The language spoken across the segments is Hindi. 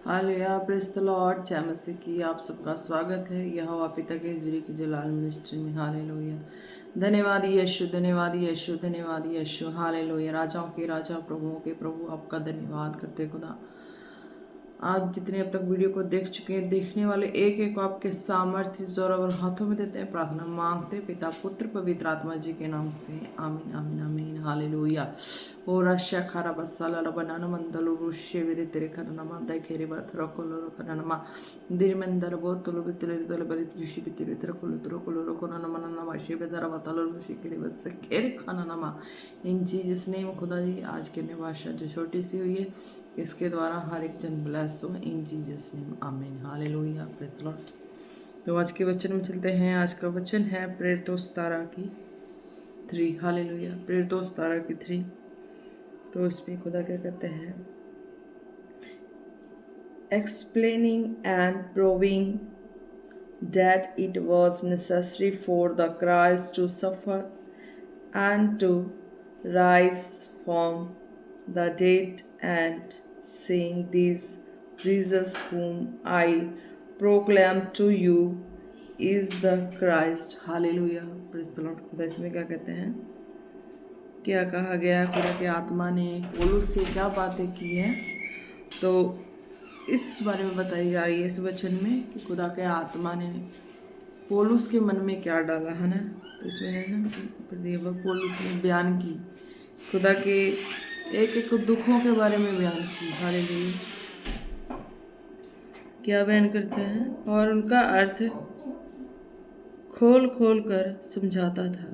Hallelujah, praise the Lord. जय मसीह की आप सबका स्वागत है यहोवा पिता के जरिए की जलाल मिनिस्ट्री में। हालेलुया। धन्यवाद यीशु, धन्यवाद यीशु, धन्यवाद यीशु। हालेलुया। राजाओं के राजा, प्रभुओं के प्रभु, आपका धन्यवाद करते खुदा। आप जितने अब तक वीडियो को देख चुके हैं, देखने वाले एक एक को आपके सामर्थ्य जोर और हाथों में देते हैं। प्रार्थना मांगते पिता पुत्र पवित्र आत्मा जी के नाम से, आमीन आमीन आमीन। हालेलुया। ओ रश्या खारा बसाला बनाना मंदल रुष्य विरे तेरे खननमा दai खेरे बाथरा कोलोरो खननमा दिरमंदर बोतलो बितले तले बरि दृश्य बितले तेरे कोलोरो कोलोरो खननमा ननमा शे बेदरा बतालो रुष्य खेरे बस खेरे खननमा। इन जीसस नेम खुदा जी, आज के भाषा जो छोटी सी हुई है, इसके द्वारा हर एक जन ब्लेस हो। इन जीसस नेम आमीन। Hallelujah, praise the Lord. तो आज के वचन में चलते हैं। आज का वचन है प्रेरितों 17 की 3। हालेलुया। प्रेरितों 17 की 3। तो इसमें खुदा क्या कहते हैं, explaining and proving that it was necessary for the Christ to suffer and to rise from the dead, and saying this, Jesus whom I proclaim to you is the Christ. Hallelujah. Praise the Lord. खुदा इसमें क्या कहते हैं, क्या कहा गया, खुदा की आत्मा ने पौलुस से क्या बातें की हैं, तो इस बारे में बताई जा रही है इस वचन में कि खुदा के आत्मा ने पौलुस के मन में क्या डाला है ना। तो इसमें है ना, पौलुस ने बयान की, खुदा के एक एक दुखों के बारे में बयान की। हालेलुया। क्या बयान करते हैं, और उनका अर्थ खोल खोल कर समझाता था।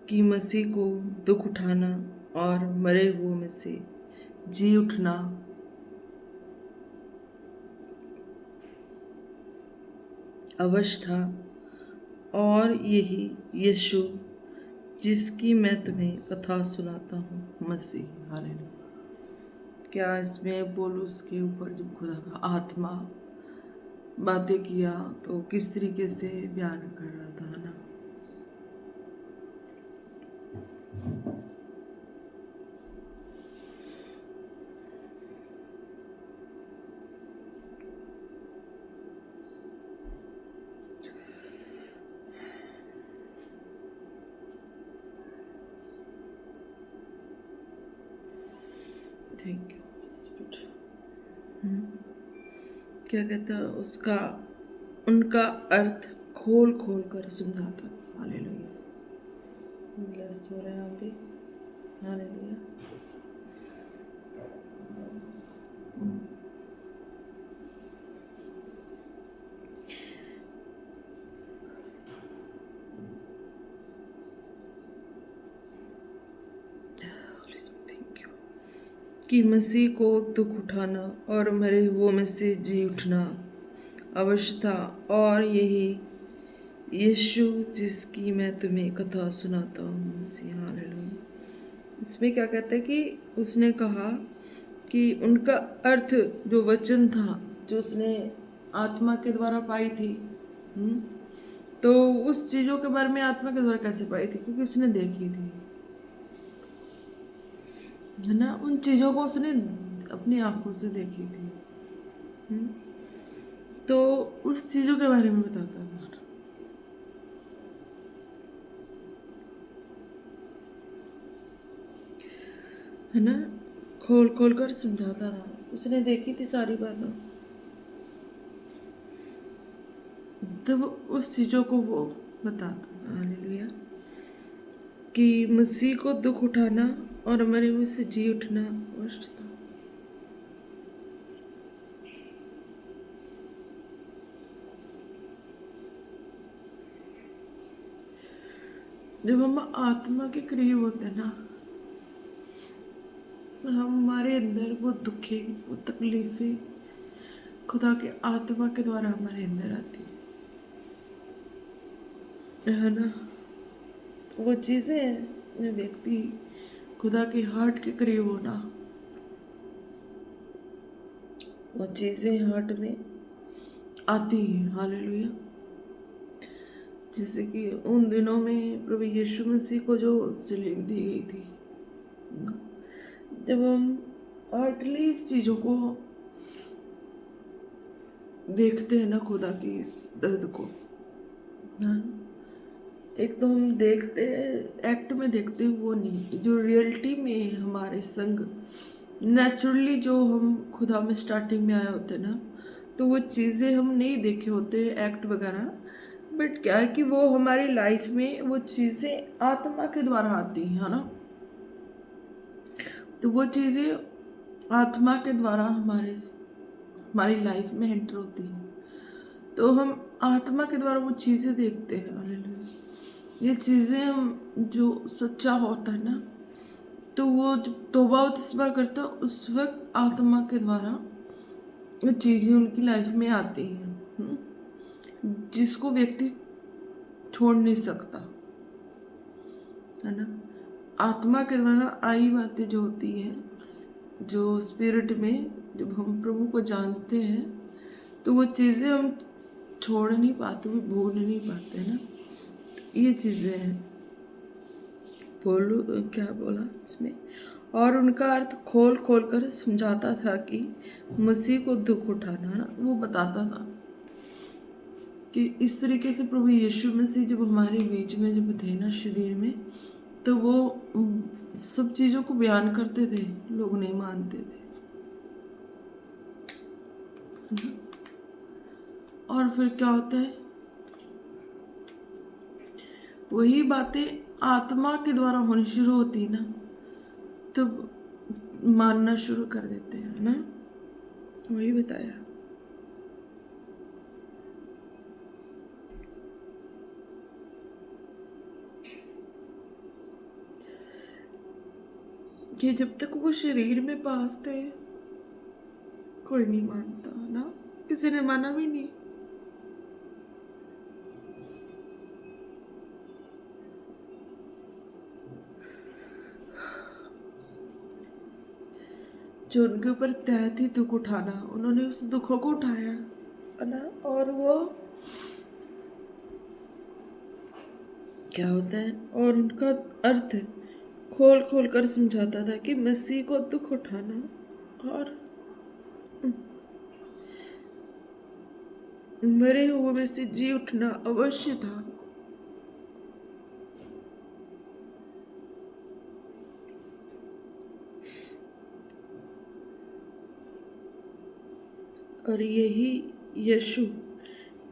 कि मसीह को दुख उठाना और मरे हुओं में से जी उठना अवश्य था, और यही यीशु जिसकी मैं तुम्हें कथा सुनाता हूँ, मसीह। हालेलुया। क्या इसमें पौलुस के ऊपर जब खुदा का आत्मा बातें किया तो किस तरीके से बयान कर रहा था ना। Thank you. क्या कहता, उसका उनका अर्थ खोल खोल कर समझाता था। हालेलुया। ब्लेस हो रहे हैं आप भी। हालेलुया। कि मसीह को दुख उठाना और मरे हुओं में से जी उठना अवश्य था, और यही यीशु जिसकी मैं तुम्हें कथा सुनाता हूँ, मसीह। हालेलुया। इसमें क्या कहता है कि उसने कहा कि उनका अर्थ जो वचन था, जो उसने आत्मा के द्वारा पाई थी, तो उस चीज़ों के बारे में आत्मा के द्वारा कैसे पाई थी, क्योंकि उसने देखी थी, है ना। उन चीज़ों को उसने अपनी आंखों से देखी थी। तो उस चीज़ों के बारे में बताता था, है ना। खोल खोल कर समझाता रहा, उसने देखी थी सारी बातें, तब उस चीज़ों को वो बताता। हालेलुया। कि मसीह को दुख उठाना और मरे हुए से जी उठना अवश्य था। जब हम आत्मा के करीब होते हैं ना, हमारे अंदर वो दुखे, वो तकलीफें खुदा के आत्मा के द्वारा हमारे अंदर आती है ना। वो चीज़ें हैं जो व्यक्ति खुदा के हार्ट के करीब होना, वो चीज़ें हार्ट में आती हैं। हालेलुया। जैसे कि उन दिनों में प्रभु यीशु मसीह को जो सलीब दी गई थी, ना। जब हम हार्टली इस चीज़ों को देखते हैं ना, खुदा की इस दर्द को, ना, एक तो हम देखते हैं, एक्ट में देखते हैं, वो नहीं जो रियलिटी में हमारे संग नेचुरली जो हम खुदा में स्टार्टिंग में आए होते हैं ना, तो वो चीज़ें हम नहीं देखे होते एक्ट वगैरह। बट क्या है कि वो हमारी लाइफ में वो चीज़ें आत्मा के द्वारा आती हैं, है ना। तो वो चीज़ें आत्मा के द्वारा हमारी लाइफ में एंटर होती हैं, तो हम आत्मा के द्वारा वो चीज़ें देखते हैं। हालेलुया। ये चीज़ें हम जो सच्चा होता है ना, तो वो जब तौबा व तस्बा करता उस वक्त आत्मा के द्वारा वो चीज़ें उनकी लाइफ में आती हैं, जिसको व्यक्ति छोड़ नहीं सकता, है ना। आत्मा के द्वारा आई बातें जो होती हैं, जो स्पिरिट में जब हम प्रभु को जानते हैं, तो वो चीज़ें हम छोड़ नहीं पाते, वो भूल नहीं पाते, है ना। ये चीज़ें हैं। बोलो क्या बोला इसमें, और उनका अर्थ खोल खोल कर समझाता था कि मसीह को दुख उठाना, है ना। वो बताता था कि इस तरीके से प्रभु यीशु मसीह जब हमारे बीच में जब थे ना शरीर में, तो वो सब चीज़ों को बयान करते थे, लोग नहीं मानते थे। और फिर क्या होता है, वही बातें आत्मा के द्वारा होनी शुरू होती है ना, तब मानना शुरू कर देते हैं ना। वही बताया कि जब तक वो शरीर में पास थे कोई नहीं मानता ना, किसी ने माना भी नहीं। जो उनके ऊपर तय थी दुख उठाना, उन्होंने उस दुखों को उठाया, है ना। और वो क्या होता है, और उनका अर्थ खोल खोल कर समझाता था कि मसीह को दुख उठाना और मरे हुए में से जी उठना अवश्य था। और यही यीशु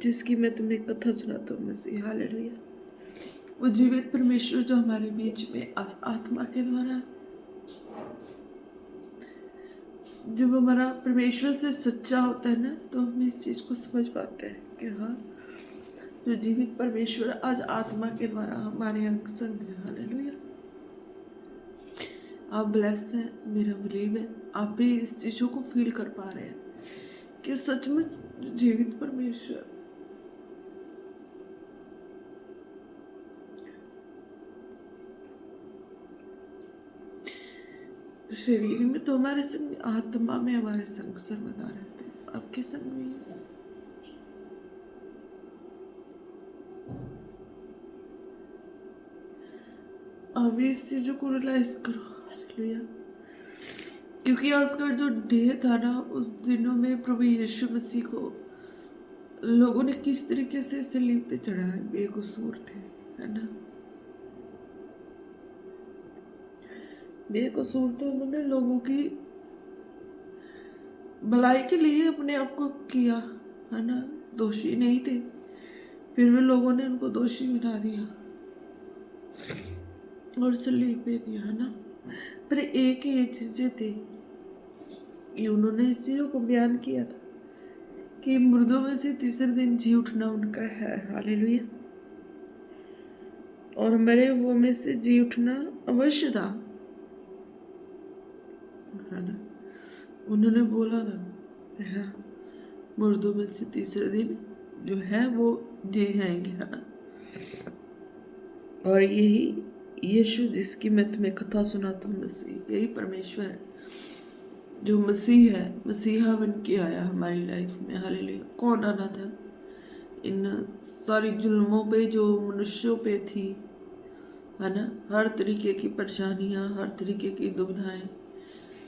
जिसकी मैं तुम्हें कथा सुनाता हूँ, मसीह, हालेलुया, वो जीवित परमेश्वर जो हमारे बीच में आज आत्मा के द्वारा, जब हमारा परमेश्वर से सच्चा होता है ना, तो हम इस चीज़ को समझ पाते हैं कि हाँ, जो जीवित परमेश्वर आज आत्मा के द्वारा हमारे अंग संग है। हालेलुया। आप ब्लेस हैं, मेरा बिलीव है आप भी इस चीज़ों को फील कर पा रहे हैं कि सचमुच जीवित परमेश्वर शरीर में तो हमारे संग, आत्मा में हमारे संग सर्वदा रहते हैं। आपके संग में आप इस चीज़ों को रियलाइज करो। हालेलुया। क्योंकि उसका जो डे था ना, उस दिनों में प्रभु यीशु मसीह को लोगों ने किस तरीके से सलीब पे चढ़ाया, बेकसूर थे, है ना। बेकसूर तो उन्होंने लोगों की भलाई के लिए अपने आप को किया, है ना। दोषी नहीं थे, फिर भी लोगों ने उनको दोषी बना दिया और सलीब पे दिया, है ना। पर एक ही ये चीज़ें थी, ये उन्होंने इस चीज़ों को बयान किया था कि मुर्दों में से तीसरे दिन जी उठना उनका है। हालेलुया। और मरे हुए में से जी उठना अवश्य था, है ना। उन्होंने बोला था, हाँ, मुर्दों में से तीसरे दिन जो है वो जी जाएंगे, है ना। और यही यीशु जिसकी मैं तुम्हें कथा सुनाता हूँ, मसीह, यही परमेश्वर है जो मसीह है, मसीहा बन के आया हमारी लाइफ में। हालेलुया। कौन आना था इन सारी जुल्मों पे जो मनुष्यों पे थी, है ना। हर तरीके की परेशानियाँ, हर तरीके की दुविधाएं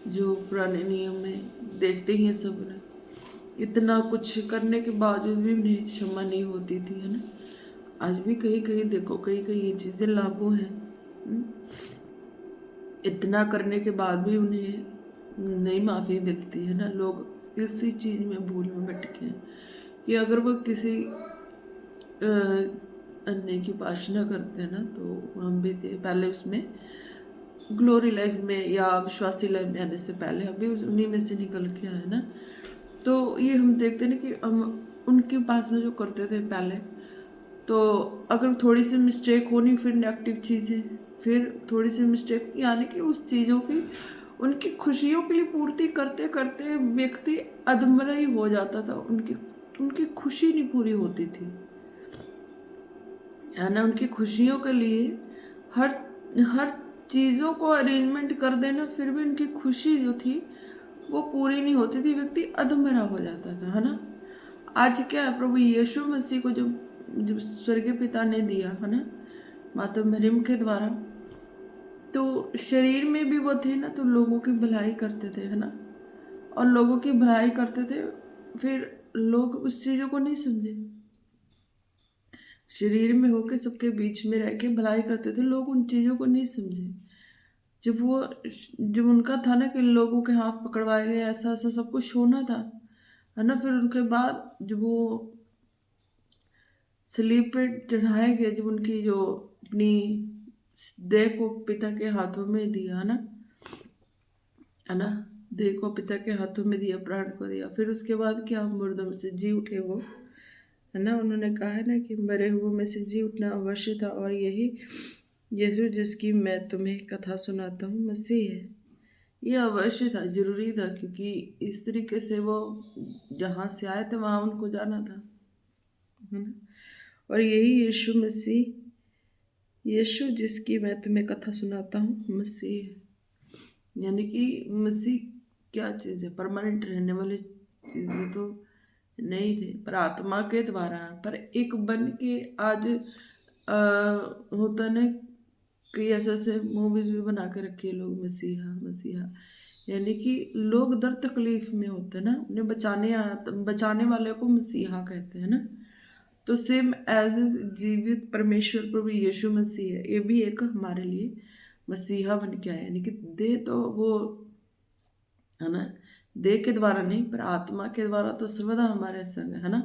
जो पुराने नियम में देखते ही हैं सब ने, इतना कुछ करने के बावजूद भी उन्हें क्षमा नहीं होती थी, है ना। आज भी कहीं कहीं देखो, कहीं कहीं ये चीज़ें लागू हैं। इतना करने के बाद भी उन्हें नहीं माफ़ी मिलती, है ना। लोग इसी चीज़ में भूल में भटके हैं कि अगर वो किसी अन्य की उपासना करते हैं ना, तो हम भी थे पहले उसमें ग्लोरी लाइफ में या विश्वासी लाइफ में आने से पहले हम भी उन्हीं में से निकल के आए ना। तो ये हम देखते हैं ना कि हम उनके पास में जो करते थे पहले, तो अगर थोड़ी सी मिस्टेक होनी, फिर नेगेटिव चीज़ें, फिर थोड़ी सी मिस्टेक, यानी कि उस चीज़ों की, उनकी खुशियों के लिए पूर्ति करते करते व्यक्ति अधमरा ही हो जाता था। उनकी उनकी खुशी नहीं पूरी होती थी, है ना। उनकी खुशियों के लिए हर हर चीज़ों को अरेंजमेंट कर देना, फिर भी उनकी खुशी जो थी वो पूरी नहीं होती थी, व्यक्ति अधमरा हो जाता था, है ना। आज क्या है, प्रभु यीशु मसीह को जब स्वर्गीय पिता ने दिया, है ना, माता मरियम के द्वारा, तो शरीर में भी वो थे ना, तो लोगों की भलाई करते थे, है ना। और लोगों की भलाई करते थे, फिर लोग उस चीज़ों को नहीं समझे। शरीर में होके सबके बीच में रह के भलाई करते थे, लोग उन चीज़ों को नहीं समझे। जब उनका था ना कि लोगों के हाथ पकड़वाए गए, ऐसा ऐसा सब कुछ होना था, है ना। फिर उनके बाद जब वो सलीब पे चढ़ाए गए, जब उनकी जो अपनी देह को पिता के हाथों में दिया, है ना, देह को पिता के हाथों में दिया, प्राण को दिया, फिर उसके बाद क्या, मुर्दों से जी उठे वो, है ना। उन्होंने कहा है ना कि मरे हुए में से जी उठना अवश्य था, और यही यीशु जिसकी मैं तुम्हें कथा सुनाता हूँ मसीह है। ये अवश्य था, जरूरी था, क्योंकि इस तरीके से वो जहाँ से आए थे वहाँ उनको जाना था, है ना। और यही यीशु मसीह, यीशु जिसकी मैं तुम्हें कथा सुनाता हूँ मसीह है। यानी कि मसीह क्या चीज़ है, परमानेंट रहने वाली चीज़ें तो नहीं थे, पर आत्मा के द्वारा, पर एक बन के आज होता ना, कई ऐसे ऐसे मूवीज भी बना के रखी है लोग, मसीहा मसीहा, यानी कि लोग दर तकलीफ में होते हैं ना, उन्हें बचाने वाले को मसीहा कहते हैं ना। तो सेम एज ए जीवित परमेश्वर प्रभु यीशु मसीह है, ये भी एक हमारे लिए मसीहा बन के आया, यानी कि देह तो वो, है ना, देह के द्वारा नहीं, पर आत्मा के द्वारा तो सर्वदा हमारे संग है ना।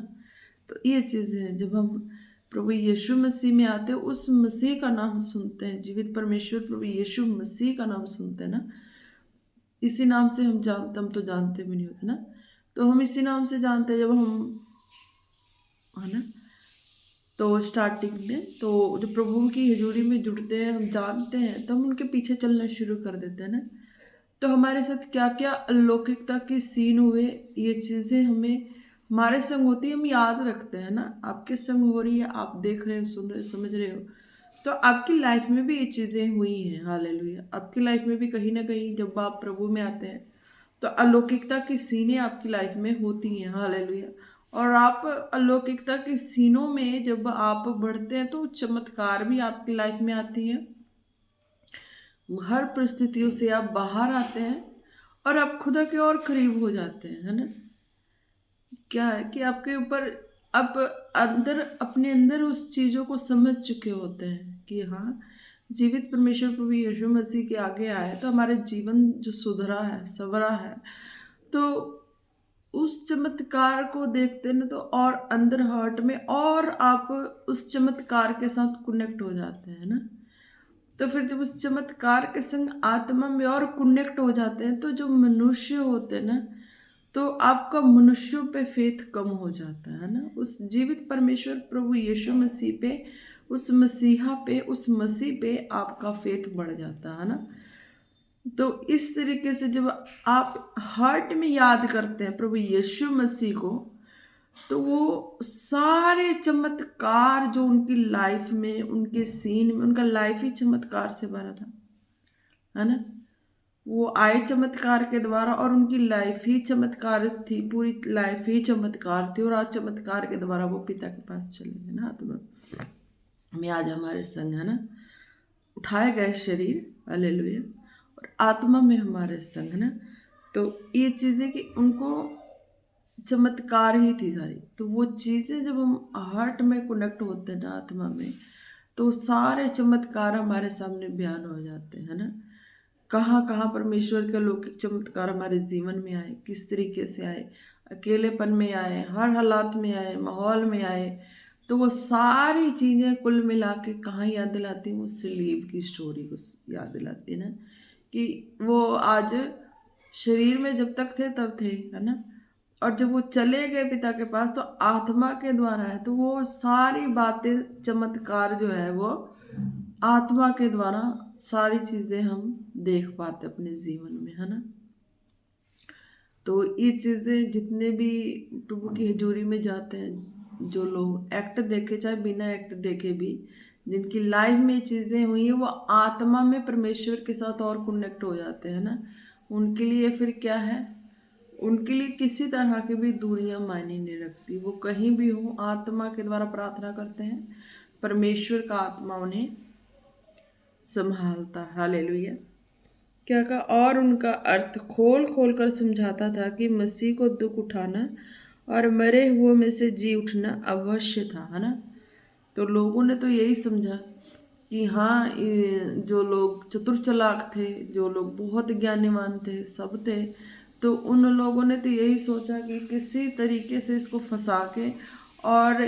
तो ये चीज़ें हैं, जब हम प्रभु यीशु मसीह में आते हैं, उस मसीह का नाम सुनते हैं, जीवित परमेश्वर प्रभु यीशु मसीह का नाम सुनते हैं ना, इसी नाम से हम तो जानते भी नहीं होते ना, तो हम इसी नाम से जानते हैं। जब हम, है ना, तो स्टार्टिंग में तो जब प्रभु की हजूरी में जुड़ते हैं, हम जानते हैं, तो हम उनके पीछे चलना शुरू कर देते हैं ना। तो हमारे साथ क्या क्या अलौकिकता के सीन हुए, ये चीज़ें हमें हमारे संग होती है, हम याद रखते हैं ना। आपके संग हो रही है, आप देख रहे हो, सुन रहे हो, समझ रहे हो, तो आपकी लाइफ में भी ये चीज़ें हुई हैं। हालेलुया। आपकी लाइफ में भी कहीं ना कहीं जब आप प्रभु में आते हैं, तो अलौकिकता की सीनें आपकी लाइफ में होती हैं। हालेलुया। और आप अलौकिकता के सीनों में जब आप बढ़ते हैं, तो चमत्कार भी आपकी लाइफ में आती हैं। हर परिस्थितियों से आप बाहर आते हैं और आप खुदा के और करीब हो जाते हैं, है ना। क्या है कि आपके ऊपर आप अंदर, अपने अंदर उस चीज़ों को समझ चुके होते हैं कि हाँ, जीवित परमेश्वर प्रभु यीशु मसीह के आगे आए तो हमारे जीवन जो सुधरा है, सवरा है। तो उस चमत्कार को देखते ना, तो और अंदर हार्ट में और आप उस चमत्कार के साथ कनेक्ट हो जाते हैं ना। तो फिर जब उस चमत्कार के संग आत्मा में और कनेक्ट हो जाते हैं, तो जो मनुष्य होते हैं ना, तो आपका मनुष्यों पे फेथ कम हो जाता है ना। उस जीवित परमेश्वर प्रभु यीशु मसीह पे, उस मसीहा पे, उस मसीह पे आपका फेथ बढ़ जाता है ना। तो इस तरीके से जब आप हार्ट में याद करते हैं प्रभु यीशु मसीह को, तो वो सारे चमत्कार जो उनकी लाइफ में, उनके सीन में, उनका लाइफ ही चमत्कार से भरा था, है ना। वो आए चमत्कार के द्वारा, और उनकी लाइफ ही चमत्कार थी, पूरी लाइफ ही चमत्कार थी, और आज चमत्कार के द्वारा वो पिता के पास चले गए ना, आत्मा में आज हमारे संग, है ना। उठाए गए शरीर, हालेलुया, और आत्मा में हमारे संग, है ना। तो ये चीज़ें कि उनको चमत्कार ही थी सारी। तो वो चीज़ें जब हम हार्ट में कनेक्ट होते हैं ना, आत्मा में, तो सारे चमत्कार हमारे सामने बयान हो जाते हैं, है ना। कहाँ कहाँ परमेश्वर के अलौकिक चमत्कार हमारे जीवन में आए, किस तरीके से आए, अकेलेपन में आए, हर हालात में आए, माहौल में आए। तो वो सारी चीज़ें कुल मिला के कहाँ याद दिलाती हैं, वो सलीब की स्टोरी को याद दिलाती है ना, कि वो आज शरीर में जब तक थे तब थे, है ना। और जब वो चले गए पिता के पास तो आत्मा के द्वारा है, तो वो सारी बातें चमत्कार जो है वो आत्मा के द्वारा सारी चीज़ें हम देख पाते अपने जीवन में, है ना। तो ये चीज़ें जितने भी प्रभु की हजूरी में जाते हैं, जो लोग एक्ट देखे चाहे बिना एक्ट देखे भी, जिनकी लाइफ में चीज़ें हुई हैं, वो आत्मा में परमेश्वर के साथ और कनेक्ट हो जाते हैं ना। उनके लिए फिर क्या है, उनके लिए किसी तरह की भी दूरियां मायने नहीं रखती। वो कहीं भी हो, आत्मा के द्वारा प्रार्थना करते हैं, परमेश्वर का आत्मा उन्हें संभालता। हालेलुया। क्या कहा, और उनका अर्थ खोल खोल कर समझाता था कि मसीह को दुख उठाना और मरे हुए में से जी उठना अवश्य था, है ना। तो लोगों ने तो यही समझा कि हाँ, जो लोग चतुर चालाक थे, जो लोग बहुत ज्ञानीवान थे, सब थे, तो उन लोगों ने तो यही सोचा कि किसी तरीके से इसको फंसा के, और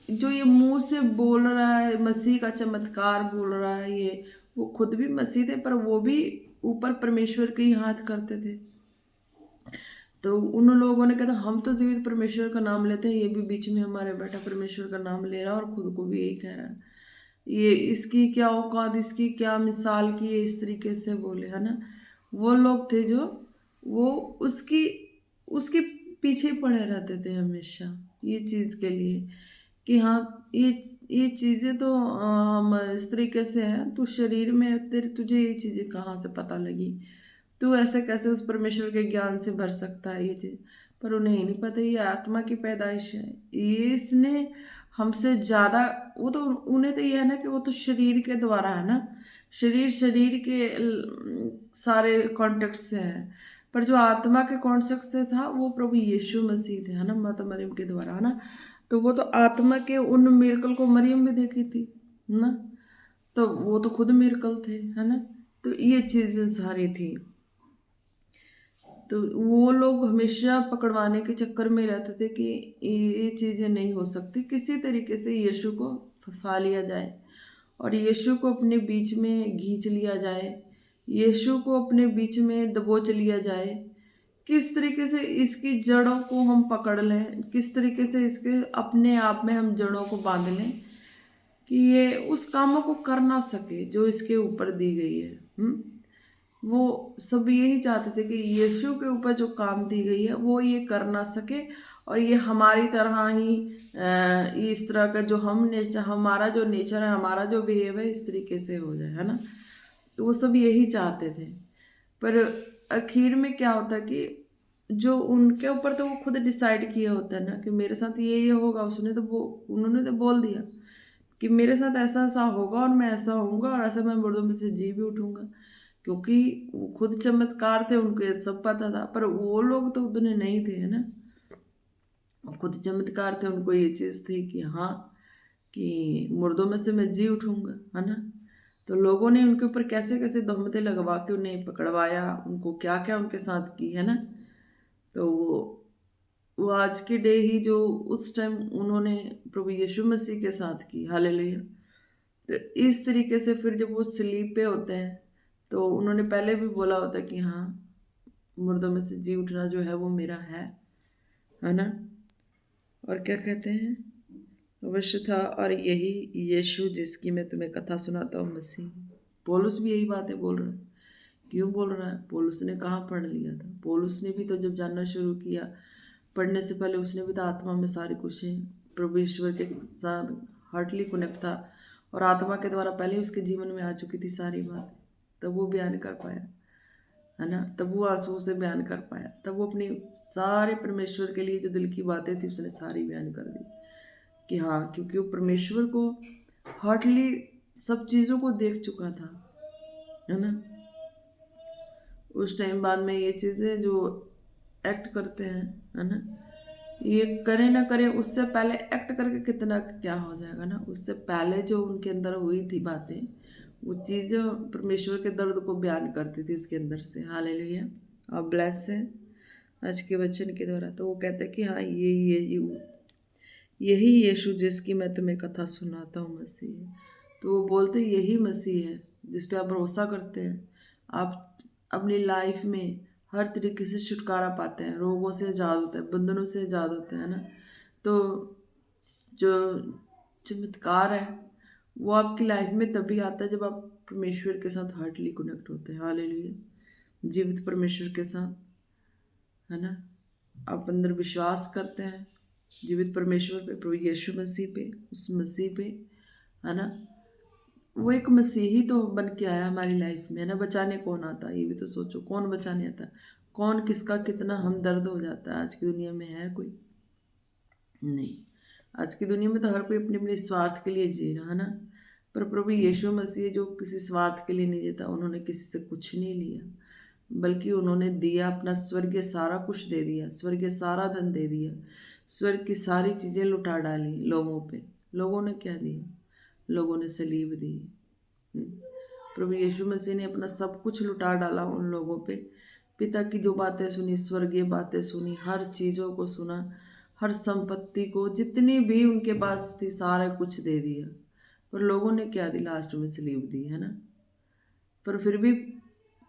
जो ये मुंह से बोल रहा है, मसीह का चमत्कार बोल रहा है, ये वो खुद भी मसीह थे, पर वो भी ऊपर परमेश्वर के ही हाथ करते थे। तो उन लोगों ने कहा हम तो जीवित परमेश्वर का नाम लेते हैं, ये भी बीच में हमारे बैठा परमेश्वर का नाम ले रहा है और खुद को भी यही कह रहा है, ये इसकी क्या औकात, इसकी क्या मिसाल की है, इस तरीके से बोले, है ना। वो लोग थे जो वो उसकी उसके पीछे पड़े रहते थे हमेशा, ये चीज़ के लिए कि हाँ, ये चीज़ें तो हम इस तरीके से हैं, तो शरीर में तेरे तुझे ये चीज़ें कहाँ से पता लगी, तू ऐसे कैसे उस परमेश्वर के ज्ञान से भर सकता है ये चीज़। पर उन्हें ही नहीं पता ये आत्मा की पैदाइश है, ये इसने हमसे ज़्यादा, वो तो उन्हें तो ये है ना कि वो तो शरीर के द्वारा है ना, शरीर के सारे कॉन्टेक्ट से है, पर जो आत्मा के कॉन्टेक्ट से था वो प्रभु यीशु मसीह थे, है ना, माता मरियम के द्वारा, है ना। तो वो तो आत्मा के उन मिरेकल को मरियम भी देखी थी ना, तो वो तो खुद मिरेकल थे, है ना। तो ये चीज़ें सारी थी। तो वो लोग हमेशा पकड़वाने के चक्कर में रहते थे कि ये चीज़ें नहीं हो सकती, किसी तरीके से यीशु को फंसा लिया जाए और यीशु को अपने बीच में खींच लिया जाए, यीशु को अपने बीच में दबोच लिया जाए, किस तरीके से इसकी जड़ों को हम पकड़ लें, किस तरीके से इसके अपने आप में हम जड़ों को बांध लें कि ये उस कामों को कर ना सके जो इसके ऊपर दी गई है। वो सब यही चाहते थे कि यीशु के ऊपर जो काम दी गई है वो ये कर ना सके, और ये हमारी तरह ही इस तरह का जो हम नेचर, हमारा जो नेचर है, हमारा जो बिहेव है, इस तरीके से हो जाए, है ना। तो वो सब यही चाहते थे। पर आखिर में क्या होता है कि जो उनके ऊपर तो वो खुद डिसाइड किया होता है ना कि मेरे साथ ये होगा, उसने तो वो उन्होंने तो बोल दिया कि मेरे साथ ऐसा ऐसा होगा और मैं ऐसा होऊंगा और ऐसा मैं मुर्दों में से जी भी उठूंगा, क्योंकि वो खुद चमत्कार थे, उनको ये सब पता था। पर वो लोग तो उतने नहीं थे, है ना, खुद चमत्कार थे, उनको ये चीज़ थी कि हाँ, कि मुर्दों में से मैं जी उठूंगा, है ना। तो लोगों ने उनके ऊपर कैसे कैसे तहमतें लगवा के उन्हें पकड़वाया, उनको क्या क्या उनके साथ की, है ना। तो वो आज के डे ही जो उस टाइम उन्होंने प्रभु यीशु मसीह के साथ की, हालेलुया। तो इस तरीके से फिर जब वो सलीब पे होते हैं तो उन्होंने पहले भी बोला होता है कि हाँ, मुर्दों में से जी उठना जो है वो मेरा है ना। और क्या कहते हैं, अवश्य था, और यही यीशु जिसकी मैं तुम्हें कथा सुनाता हूँ, मसीह। पौलुस भी यही बातें बोल रहा है। क्यों बोल रहा है, पौलुस ने कहाँ पढ़ लिया था, पौलुस ने भी तो जब जानना शुरू किया, पढ़ने से पहले उसने भी तो आत्मा में सारी कुछ प्रभु ईश्वर के साथ हार्टली कनेक्ट था, और आत्मा के द्वारा पहले उसके जीवन में आ चुकी थी सारी बात, तब वो बयान कर पाया, है ना। तब वो आंसू से बयान कर पाया, तब वो अपनी सारे परमेश्वर के लिए जो दिल की बातें थी उसने सारी बयान कर दी कि हाँ, क्योंकि वो परमेश्वर को हार्टली सब चीज़ों को देख चुका था, है ना। उस टाइम बाद में ये चीज़ें जो एक्ट करते हैं, है ना, ये करें ना करें उससे पहले एक्ट करके कितना क्या हो जाएगा ना। उससे पहले जो उनके अंदर हुई थी बातें, वो चीज़ें परमेश्वर के दर्द को बयान करती थी उसके अंदर से। हालेलुया। आप ब्लेस हैं आज के वचन के द्वारा। तो वो कहते हैं कि हाँ, यही यीशु जिसकी मैं तुम्हें कथा सुनाता हूँ मसीह है। तो वो बोलते यही मसीह है जिस पे आप भरोसा करते हैं, आप अपनी लाइफ में हर तरीके से छुटकारा पाते हैं, रोगों से आज़ाद होते हैं, बंधनों से आज़ाद होते हैं, ना। तो जो चमत्कार है वो आपकी लाइफ में तभी आता है जब आप परमेश्वर के साथ हार्टली कनेक्ट होते हैं। हालेलुया। जीवित परमेश्वर के साथ, है ना, आप अंदर विश्वास करते हैं जीवित परमेश्वर पे, प्रभु यीशु मसीह पे, उस मसीह पे, है ना। वो एक मसीही तो बन के आया हमारी लाइफ में, है ना। बचाने कौन आता है, ये भी तो सोचो, कौन बचाने आता है? कौन किसका कितना हमदर्द हो जाता है? आज की दुनिया में है कोई? नहीं। आज की दुनिया में तो हर कोई अपने अपने स्वार्थ के लिए जी रहा है ना। पर प्रभु यीशु मसीह जो किसी स्वार्थ के लिए नहीं जीता, उन्होंने किसी से कुछ नहीं लिया, बल्कि उन्होंने दिया अपना स्वर्गीय सारा कुछ दे दिया, स्वर्गीय सारा धन दे दिया, स्वर्ग की सारी चीज़ें लुटा डाली लोगों पे। लोगों ने क्या दिया? लोगों ने सलीब दी। प्रभु यीशु मसीह ने अपना सब कुछ लुटा डाला उन लोगों पे। पिता की जो बातें सुनी, स्वर्गीय बातें सुनी, हर चीज़ों को सुना, हर संपत्ति को जितनी भी उनके पास थी सारा कुछ दे दिया। पर लोगों ने क्या दी? लास्ट में सलीब दी, है ना। पर फिर भी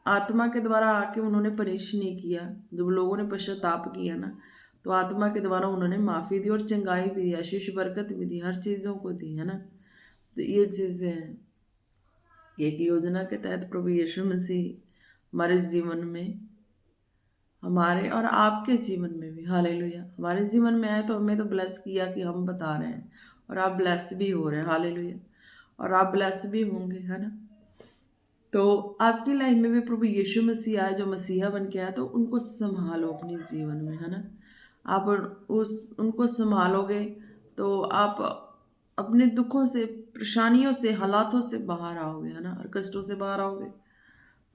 आत्मा के द्वारा आके उन्होंने पनिश नहीं किया। जब लोगों ने पश्चाताप किया ना, तो आत्मा के द्वारा उन्होंने माफ़ी दी और चंगाई भी दी, आशीष बरकत भी दी, हर चीज़ों को दी, है ना। तो ये चीज़ें हैं। एक योजना के तहत प्रभु यीशु मसीह हमारे जीवन में, हमारे और आपके जीवन में भी, हालेलुया, हमारे जीवन में आए तो हमें तो ब्लेस किया कि हम बता रहे हैं, और आप ब्लेस भी हो रहे हैं। हालेलुया। और आप ब्लेस भी होंगे, है ना। तो आपकी लाइफ में भी प्रभु यीशु मसीह आए, जो मसीहा बन के आए, तो उनको संभालो अपने जीवन में, है ना। आप उनको संभालोगे तो आप अपने दुखों से, परेशानियों से, हालातों से बाहर आओगे, है ना। और कष्टों से बाहर आओगे,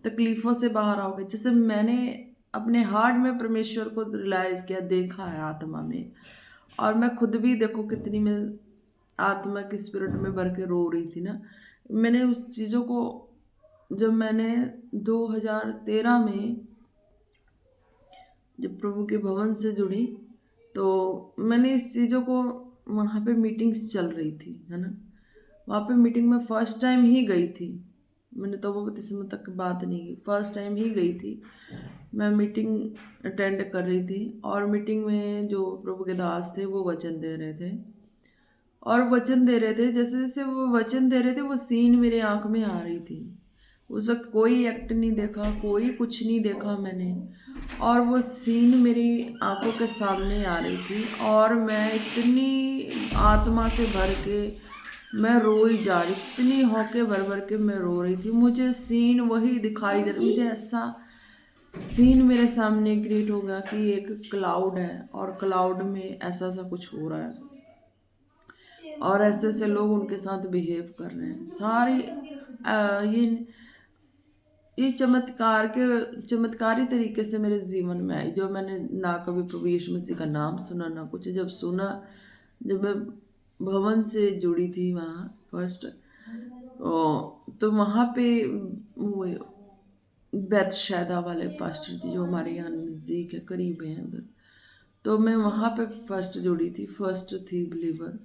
तकलीफ़ों से बाहर आओगे। जैसे मैंने अपने हार्ट में परमेश्वर को रियलाइज़ किया, देखा है आत्मा में, और मैं खुद भी देखो कितनी मैं आत्मा की स्पिरिट में भर के रो रही थी ना। मैंने उस चीज़ों को, जब मैंने 2013 में जब प्रभु के भवन से जुड़ी, तो मैंने इस चीज़ों को, वहाँ पे मीटिंग्स चल रही थी, है ना। वहाँ पे मीटिंग में फ़र्स्ट टाइम ही गई थी मैंने, तो वो इसमें तक बात नहीं की, फ़र्स्ट टाइम ही गई थी मैं। मीटिंग अटेंड कर रही थी, और मीटिंग में जो प्रभु के दास थे वो वचन दे रहे थे, और वचन दे रहे थे, जैसे जैसे वो वचन दे रहे थे वो सीन मेरे आँख में आ रही थी। उस वक्त कोई एक्ट नहीं देखा, कोई कुछ नहीं देखा मैंने, और वो सीन मेरी आंखों के सामने आ रही थी, और मैं इतनी आत्मा से भर के मैं रोई जा रही, इतनी हौके भर भर के मैं रो रही थी। मुझे सीन वही दिखाई दे रहा, मुझे ऐसा सीन मेरे सामने क्रिएट हो गया कि एक क्लाउड है, और क्लाउड में ऐसा ऐसा कुछ हो रहा है, और ऐसे ऐसे लोग उनके साथ बिहेव कर रहे हैं सारे। ये चमत्कारी तरीके से मेरे जीवन में आई, जो मैंने ना कभी प्रभु यीशु मसीह का नाम सुना, ना कुछ। जब सुना, जब मैं भवन से जुड़ी थी वहाँ फर्स्ट, तो वहाँ पे बैतशैदा वाले पास्टर जी, जो हमारे यहाँ नज़दीक है, करीब हैं उधर, तो मैं वहाँ पे फर्स्ट जुड़ी थी, फर्स्ट थी बिलीवर।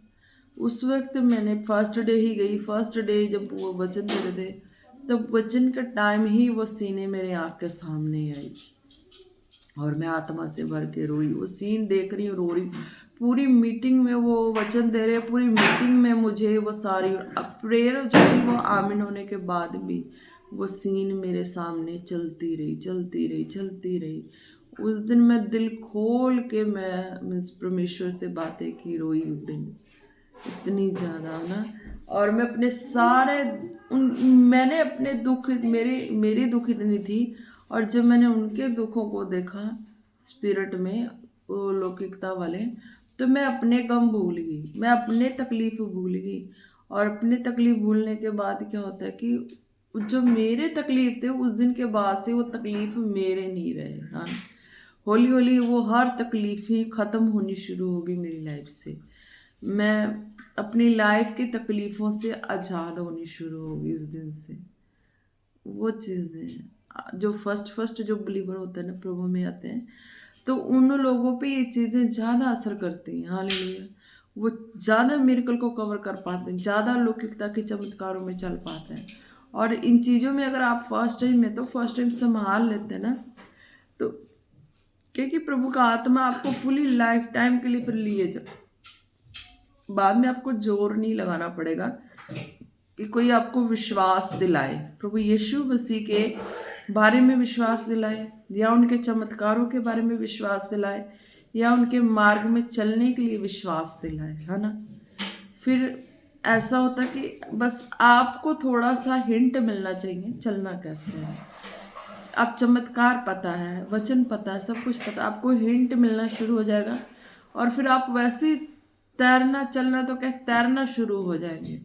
उस वक्त मैंने फर्स्ट डे ही गई। फर्स्ट डे जब वो वचन दे रहे थे, तब वचन का टाइम ही वो सीने मेरे आँख के सामने आई, और मैं आत्मा से भर के रोई। वो सीन देख रही हूँ, रो रही। पूरी मीटिंग में वो वचन दे रहे, पूरी मीटिंग में मुझे वो सारी प्रेयर जो थी वो आमीन होने के बाद भी वो सीन मेरे सामने चलती रही, चलती रही, चलती रही। उस दिन मैं दिल खोल के मैं परमेश्वर से बातें की, रोई उस दिन इतनी ज़्यादा ना। और मैं अपने सारे मैंने अपने दुख, मेरी दुख इतनी थी, और जब मैंने उनके दुखों को देखा स्पिरिट में, वो लौकिकता वाले, तो मैं अपने गम भूल गई, मैं अपने तकलीफ़ भूल गई, और अपने तकलीफ भूलने के बाद क्या होता है कि जो मेरे तकलीफ थे उस दिन के बाद से वो तकलीफ मेरे नहीं रहे। हाँ, हौली हौली वो हर तकलीफ ही ख़त्म होनी शुरू होगी मेरी लाइफ से। मैं अपनी लाइफ की तकलीफ़ों से आज़ाद होनी शुरू होगी उस दिन से। वो चीज़ें जो फर्स्ट जो बिलीवर होते हैं ना, प्रभु में आते हैं, तो उन लोगों पे ये चीज़ें ज़्यादा असर करती हैं। हालेलुया। वो ज़्यादा मिरेकल को कवर कर पाते हैं, ज़्यादा लौकिकता के चमत्कारों में चल पाते हैं। और इन चीज़ों में अगर आप फर्स्ट टाइम में तो फर्स्ट टाइम संभाल लेते हैं ना, तो क्योंकि प्रभु का आत्मा आपको फुली लाइफ टाइम के लिए फिर लिए जा, बाद में आपको जोर नहीं लगाना पड़ेगा कि कोई आपको विश्वास दिलाए, प्रभु यीशु मसीह के बारे में विश्वास दिलाए, या उनके चमत्कारों के बारे में विश्वास दिलाए, या उनके मार्ग में चलने के लिए विश्वास दिलाए, है ना। फिर ऐसा होता कि बस आपको थोड़ा सा हिंट मिलना चाहिए चलना कैसे है। आप चमत्कार पता है, वचन पता है, सब कुछ पता, आपको हिंट मिलना शुरू हो जाएगा और फिर आप वैसे ही तैरना चलना तो क्या तैरना शुरू हो जाएंगे।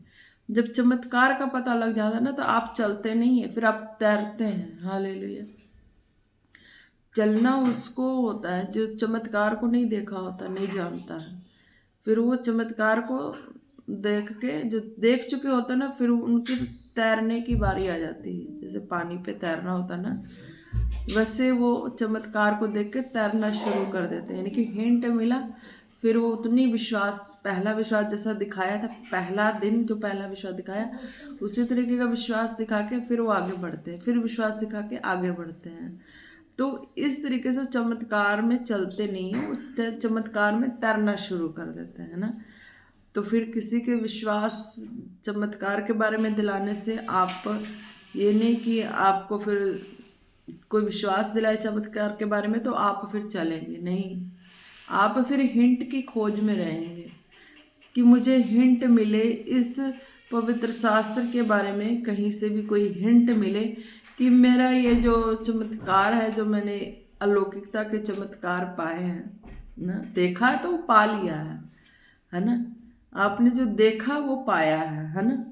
जब चमत्कार का पता लग जाता है ना, तो आप चलते नहीं है, फिर आप तैरते हैं। हालेलुया। चलना उसको होता है जो चमत्कार को नहीं देखा होता, नहीं जानता है। फिर वो चमत्कार को देख के जो देख चुके होते हैं ना, फिर उनकी तैरने की बारी आ जाती है। जैसे पानी पे तैरना होता ना, वैसे वो चमत्कार को देख के तैरना शुरू कर देते हैं। यानी कि हिंट मिला, फिर वो उतनी विश्वास, पहला विश्वास जैसा दिखाया था, पहला दिन जो पहला विश्वास दिखाया उसी तरीके का विश्वास दिखा के फिर वो आगे बढ़ते हैं, फिर विश्वास दिखा के आगे बढ़ते हैं। तो इस तरीके से चमत्कार में चलते नहीं हैं, वो चमत्कार में तैरना शुरू कर देते हैं ना। तो फिर किसी के विश्वास चमत्कार के बारे में दिलाने से आप ये नहीं कि आपको फिर कोई विश्वास दिलाए चमत्कार के बारे में तो आप फिर चलेंगे, नहीं। आप फिर हिंट की खोज में रहेंगे कि मुझे हिंट मिले, इस पवित्र शास्त्र के बारे में कहीं से भी कोई हिंट मिले कि मेरा ये जो चमत्कार है, जो मैंने अलौकिकता के चमत्कार पाए हैं ना, देखा है तो पा लिया है ना। आपने जो देखा वो पाया है ना,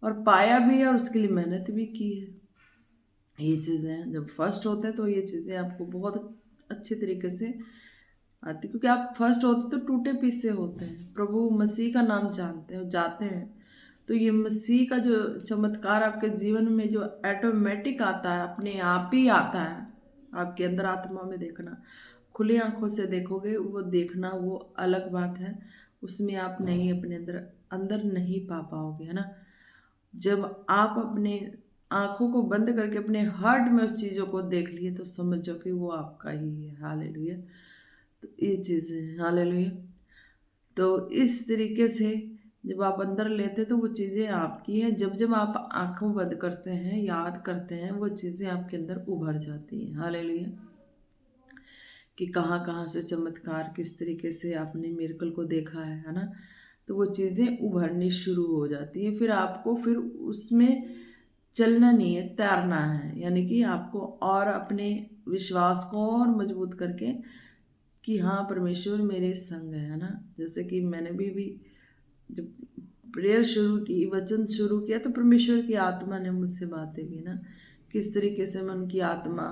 और पाया भी है और उसके लिए मेहनत भी की है। ये चीज़ें जब फर्स्ट होते हैं तो ये चीज़ें आपको बहुत अच्छे तरीके से आती, क्योंकि आप फर्स्ट होते तो टूटे पीसे होते हैं, प्रभु मसीह का नाम जानते हैं, जाते हैं। तो ये मसीह का जो चमत्कार आपके जीवन में जो ऑटोमेटिक आता है, अपने आप ही आता है आपके अंदर आत्मा में देखना, खुली आंखों से देखोगे, वो देखना वो अलग बात है, उसमें आप नहीं अपने अंदर अंदर नहीं पा पाओगे, है ना। जब आप अपने आँखों को बंद करके अपने हार्ट में उस चीज़ों को देख लिए तो समझ जाओ कि वो आपका ही है। हालेलुया। तो ये चीज़ें हैं। हालेलुया। तो इस तरीके से जब आप अंदर लेते तो वो चीज़ें आपकी हैं। जब जब आप आँखों बंद करते हैं, याद करते हैं, वो चीज़ें आपके अंदर उभर जाती हैं। हालेलुया। कि कहाँ कहाँ से चमत्कार, किस तरीके से आपने मिरेकल को देखा है ना। तो वो चीज़ें उभरनी शुरू हो जाती हैं। फिर आपको फिर उसमें चलना नहीं है, तैरना है। यानी कि आपको और अपने विश्वास को और मजबूत करके कि हाँ परमेश्वर मेरे संग है ना। जैसे कि मैंने भी जब प्रेयर शुरू की, वचन शुरू किया, तो परमेश्वर की आत्मा ने मुझसे बातें की ना, किस तरीके से मैं उनकी आत्मा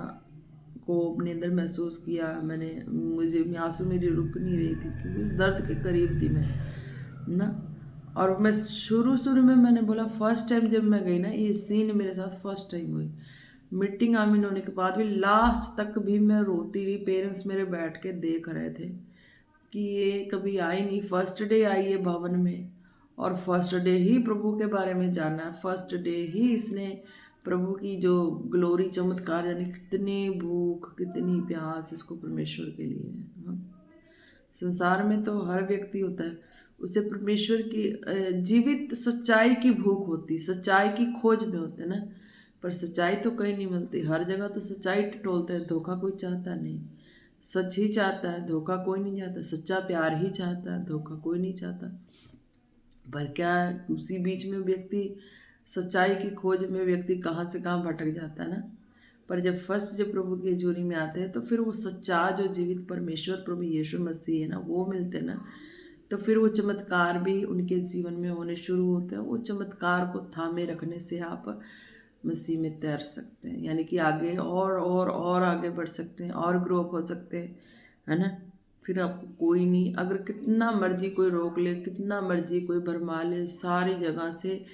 को अपने अंदर महसूस किया। मुझे आंसू मेरी रुक नहीं रही थी क्योंकि उस दर्द के करीब थी मैं ना। और मैं शुरू में मैंने बोला फर्स्ट टाइम जब मैं गई ना, ये सीन मेरे साथ फर्स्ट टाइम हुई। मीटिंग आमीन होने के बाद भी लास्ट तक भी मैं रोती रही। पेरेंट्स मेरे बैठ के देख रहे थे कि ये कभी आई नहीं, फर्स्ट डे आई है भवन में, और फर्स्ट डे ही प्रभु के बारे में जाना, फर्स्ट डे ही इसने प्रभु की जो ग्लोरी चमत्कार, यानी कितनी भूख कितनी प्यास इसको परमेश्वर के लिए है। हाँ। संसार में तो हर व्यक्ति होता है, उसे परमेश्वर की जीवित सच्चाई की भूख होती, सच्चाई की खोज में होते ना। पर सच्चाई तो कहीं नहीं मिलती, हर जगह तो सच्चाई टटोलते हैं, धोखा कोई चाहता नहीं, सच ही चाहता है, धोखा कोई नहीं चाहता। सच्चा प्यार ही चाहता है, धोखा कोई नहीं चाहता। पर क्या उसी बीच में व्यक्ति सच्चाई की खोज में व्यक्ति कहाँ से कहाँ भटक जाता है ना। पर जब प्रभु की हजूरी में आते हैं तो फिर वो सच्चा जो जीवित परमेश्वर प्रभु यीशु मसीह है ना, वो मिलते ना। तो फिर वो चमत्कार भी उनके जीवन में होने शुरू होते हैं। वो चमत्कार को थामे रखने से आप मसीह में तैर सकते हैं, यानी कि आगे और आगे बढ़ सकते हैं और ग्रो अप हो सकते हैं, है ना। फिर आपको कोई नहीं, अगर कितना मर्जी कोई रोक ले, कितना मर्जी कोई भरमा ले, सारी जगह से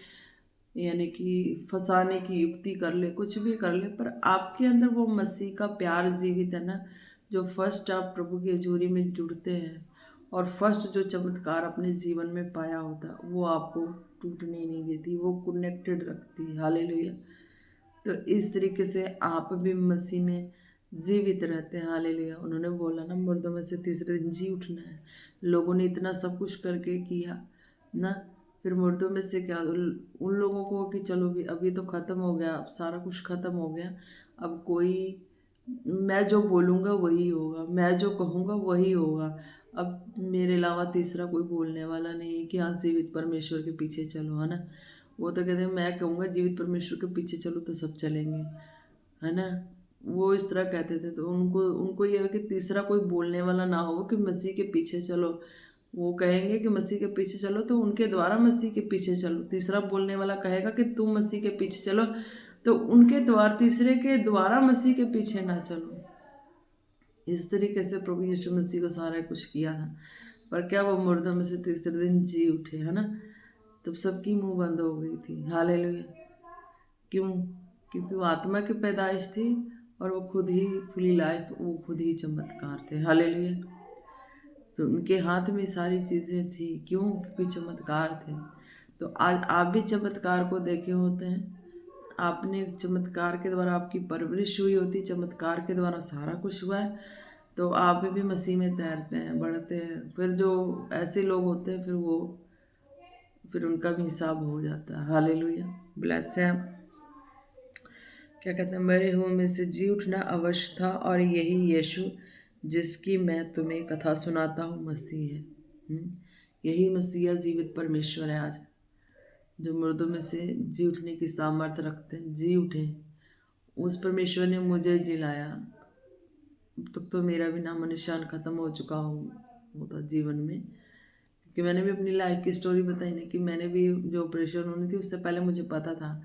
यानी कि फंसाने की युक्ति कर ले, कुछ भी कर ले, पर आपके अंदर वो मसीह का प्यार जीवित है ना, जो फर्स्ट आप प्रभु की हजूरी में जुड़ते हैं और फर्स्ट जो चमत्कार अपने जीवन में पाया होता है, वो आपको टूटने ही नहीं देती, वो कनेक्टेड रखती है। हालेलुया। तो इस तरीके से आप भी मसीह में जीवित रहते हैं। हालेलुया। उन्होंने बोला ना, मुर्दों में से तीसरे दिन जी उठना है। लोगों ने इतना सब कुछ करके किया ना, फिर मुर्दों में से क्या, उन लोगों को कि चलो भी अभी तो ख़त्म हो गया, अब सारा कुछ ख़त्म हो गया, अब कोई, मैं जो बोलूँगा वही होगा, मैं जो कहूँगा वही होगा, अब मेरे अलावा तीसरा कोई बोलने वाला नहीं है कि हाँ जीवित परमेश्वर के पीछे चलो, है ना। वो तो कहते हैं मैं कहूँगा जीवित परमेश्वर के पीछे चलो तो सब चलेंगे, है ना। वो इस तरह कहते थे। तो उनको उनको यह है कि तीसरा कोई बोलने वाला ना हो कि मसीह के पीछे चलो। वो कहेंगे कि मसीह के पीछे चलो तो उनके द्वारा मसीह के पीछे चलो। तीसरा बोलने वाला कहेगा कि तुम मसीह के पीछे चलो तो उनके द्वारा, तीसरे के द्वारा मसीह के पीछे ना चलो। इस तरीके से प्रभु यीशु मसीह को सारा कुछ किया था। पर क्या वो मुर्दों में से तीसरे दिन जी उठे, है ना। तब सबकी मुंह बंद हो गई थी। हालेलुया। क्यों? क्योंकि वो आत्मा की पैदाइश थी और वो खुद ही फुली लाइफ, वो खुद ही चमत्कार थे। हालेलुया। तो उनके हाथ में सारी चीज़ें थी। क्यों? क्योंकि चमत्कार थे। तो आज आप भी चमत्कार को देखे होते हैं। आपने चमत्कार के द्वारा आपकी परवरिश हुई होती, चमत्कार के द्वारा सारा कुछ हुआ है, तो आप भी मसीह में तैरते हैं, बढ़ते हैं। फिर जो ऐसे लोग होते हैं फिर उनका भी हिसाब हो जाता है। हालेलुया। ब्लेस है। क्या कहते हैं, मरे हुए में से जी उठना अवश्य था और यही यीशु जिसकी मैं तुम्हें कथा सुनाता हूँ मसीह है। यही मसीहा जीवित परमेश्वर है आज, जो मुर्दों में से जी उठने की सामर्थ्य रखते हैं। जी उठे, उस परमेश्वर ने मुझे जिलाया, तब तो मेरा भी नाम निशान ख़त्म हो चुका होता जीवन में। क्योंकि मैंने भी अपनी लाइफ की स्टोरी बताई ना, कि मैंने भी जो ऑपरेशन होनी थी उससे पहले मुझे पता था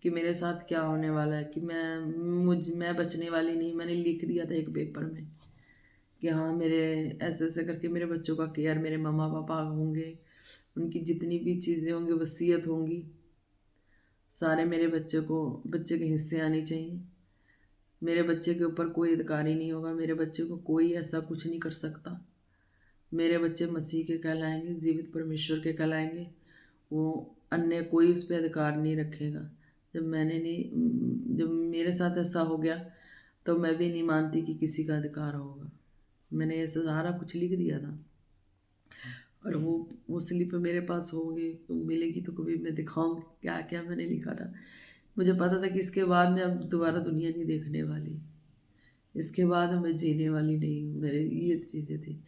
कि मेरे साथ क्या होने वाला है, कि मैं बचने वाली नहीं। मैंने लिख दिया था एक पेपर में कि हाँ मेरे ऐसे ऐसे करके मेरे बच्चों का केयर मेरे मम्मा पापा होंगे, उनकी जितनी भी चीज़ें होंगी वसीयत होंगी, सारे मेरे बच्चे के हिस्से आनी चाहिए। मेरे बच्चे के ऊपर कोई अधिकारी नहीं होगा, मेरे बच्चे को कोई ऐसा कुछ नहीं कर सकता। मेरे बच्चे मसीह के कहलाएंगे, जीवित परमेश्वर के कहलाएंगे। वो अन्य कोई उस पर अधिकार नहीं रखेगा। जब मेरे साथ ऐसा हो गया तो मैं भी नहीं मानती कि किसी का अधिकार होगा। मैंने ऐसा सारा कुछ लिख दिया था और वो स्लिप मेरे पास होगी, मिलेगी तो कभी मैं दिखाऊंगी क्या क्या मैंने लिखा था। मुझे पता था कि इसके बाद मैं अब दोबारा दुनिया नहीं देखने वाली, इसके बाद मैं जीने वाली नहीं हूँ। मेरे ये चीज़ें थी।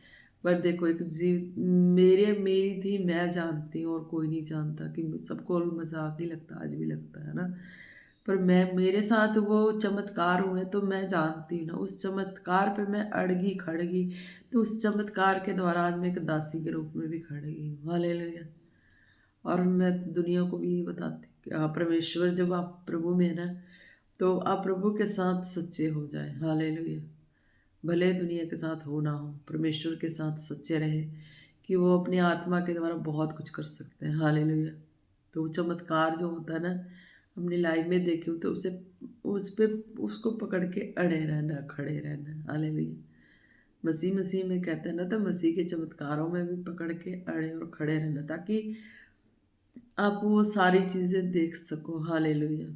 पर देखो, एक मेरी थी, मैं जानती हूँ और कोई नहीं जानता, कि सबको मजाक ही लगता, आज भी लगता है ना। पर मेरे साथ वो चमत्कार हुए तो मैं जानती हूँ ना, उस चमत्कार पे मैं अड़गी खड़गी, तो उस चमत्कार के द्वारा आज मैं एक दासी के रूप में भी खड़गी हूँ। हालेलुया। और मैं तो दुनिया को भी यही बताती कि आप परमेश्वर, जब आप प्रभु में है ना, तो आप प्रभु के साथ सच्चे हो जाए। हालेलुया। भले दुनिया के साथ हो ना हो, परमेश्वर के साथ सच्चे रहे, कि वो अपनी आत्मा के द्वारा बहुत कुछ कर सकते हैं। हालेलुया। तो वो चमत्कार जो होता है ना, अपनी लाइफ में देखे हो तो उसको पकड़ के अड़े रहना, खड़े रहना। हालेलुया। मसीह में कहते हैं ना, तो मसीह के चमत्कारों में भी पकड़ के अड़े और खड़े रहना, ताकि आप वो सारी चीज़ें देख सको। हालेलुया।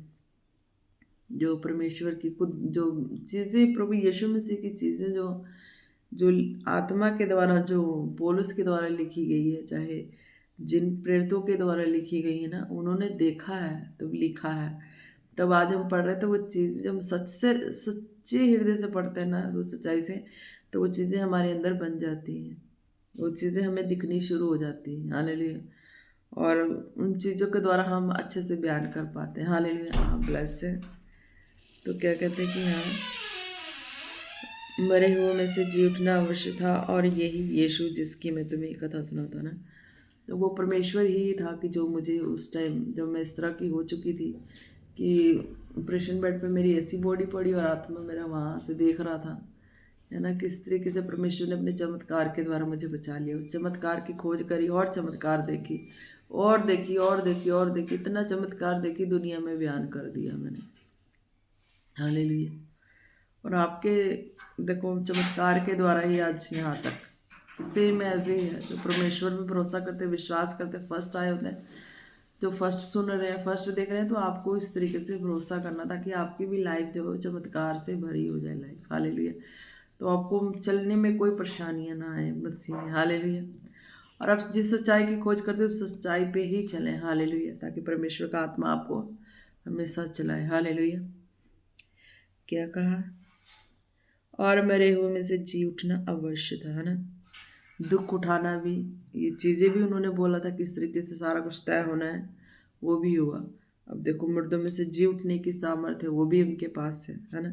जो परमेश्वर की जो चीज़ें, प्रभु यीशु मसीह की चीज़ें जो आत्मा के द्वारा, जो पौलुस के द्वारा लिखी गई है, चाहे जिन प्रेरितों के द्वारा लिखी गई है ना, उन्होंने देखा है तब लिखा है, तब आज हम पढ़ रहे हैं। तो वो चीज़ जब हम सच्चे हृदय से पढ़ते हैं ना, वो सच्चाई से, तो वो चीज़ें हमारे अंदर बन जाती हैं, वो चीज़ें हमें दिखनी शुरू हो जाती हैं। हालेलुया। और उन चीज़ों के द्वारा हम अच्छे से बयान कर पाते हैं। हालेलुया। हाँ, ब्लेस है। तो क्या कहते हैं कि हाँ, मरे हुए में से जी उठना अवश्य था, और यही यीशु जिसकी मैं तुम्हें कथा सुनाता ना, तो वो परमेश्वर ही था कि जो मुझे उस टाइम जब मैं इस तरह की हो चुकी थी कि ऑपरेशन बेड पे मेरी ऐसी बॉडी पड़ी और आत्मा मेरा वहाँ से देख रहा था, है ना, किस तरीके से परमेश्वर ने अपने चमत्कार के द्वारा मुझे बचा लिया। उस चमत्कार की खोज करी और चमत्कार देखी और देखी और देखी और देखी, इतना चमत्कार देखी दुनिया में बयान कर दिया मैंने। हालेलुया। और आपके देखो चमत्कार के द्वारा ही आज यहाँ तक, तो सेम ऐसे ही है जो परमेश्वर पे भरोसा करते विश्वास करते फर्स्ट आए होते हैं, जो फर्स्ट सुन रहे हैं फर्स्ट देख रहे हैं, तो आपको इस तरीके से भरोसा करना ताकि आपकी भी लाइफ जो है चमत्कार से भरी हो जाए लाइफ। हालेलुया। तो आपको चलने में कोई परेशानियाँ ना आए मसीह में। हालेलुया। और आप जिस सच्चाई की खोज करते हो उस सच्चाई पे ही चलें। हालेलुया। ताकि परमेश्वर का आत्मा आपको हमेशा चलाए। हालेलुया। क्या कहा? और मरे हुए में से जी उठना अवश्य था, है ना। दुख उठाना भी, ये चीज़ें भी उन्होंने बोला था किस तरीके से सारा कुछ तय होना है, वो भी हुआ। अब देखो मुर्दों में से जी उठने की सामर्थ्य वो भी उनके पास है ना।